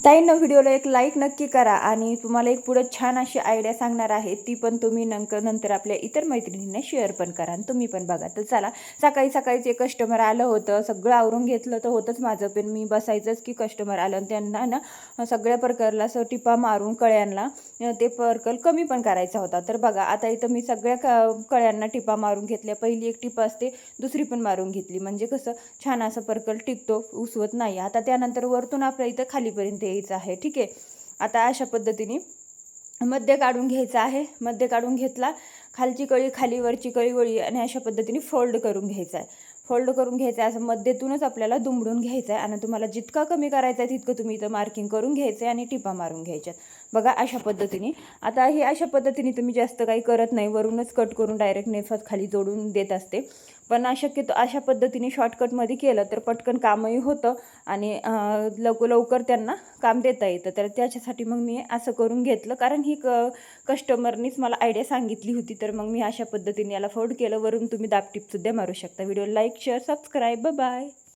ताईंनो व्हिडिओला एक लाईक नक्की करा आणि तुम्हाला एक पुढे छान अशी आयडिया सांगणार आहे, ती पण तुम्ही नंतर आपल्या इतर मैत्रिणींना शेअर पण करा आणि तुम्ही पण बघा. तर चला, सकाळी सकाळीच एक कस्टमर आलं होतं, सगळं आवरून घेतलं तर होतंच माझं, पण मी बसायचंच की कस्टमर आलं आणि त्यांना ना सगळ्या प्रकारला असं टिपा मारून कळ्यांना ते पर्कल कमी पण करायचा होता. तर बघा, आता इथं मी सगळ्या कळ्यांना टिपा मारून घेतल्या. पहिली एक टिप असते, दुसरी पण मारून घेतली, म्हणजे कसं छान असं पर्कल टिकतो, उसवत नाही. आता त्यानंतर वरतून आपल्या इथं खालीपर्यंत यायचं आहे. ठीक आहे, आता अशा पद्धतीने मध्य काढून घ्यायचा आहे. मध्य काढून घेतला, खालची कळी खाली, वरची कळी वळी, आणि अशा पद्धतीने फोल्ड करून घ्यायचा आहे. फोल्ड करून घ्यायचं आहे, असं मध्येतूनच आपल्याला दुमडून घ्यायचं आहे आणि तुम्हाला जितका कमी करायचा आहे तितकं तुम्ही इथं मार्किंग करून घ्यायचं आहे आणि टिपा मारून घ्यायच्यात. बघा अशा पद्धतीने. आता हे अशा पद्धतीने तुम्ही जास्त काही करत नाही, वरूनच कट करून डायरेक्ट नेफत खाली जोडून देत असते. पण शक्यतो अशा पद्धतीने शॉर्टकटमध्ये केलं तर पटकन कामही होतं आणि लवकर त्यांना काम देता येतं. तर त्याच्यासाठी मग मी असं करून घेतलं, कारण ही कस्टमरनीच मला आयडिया सांगितली होती. तर मग मी अशा पद्धतीने याला फोल्ड केलं. वरून तुम्ही दाबटीपसुद्धा मारू शकता. Video like, share, subscribe. Bye.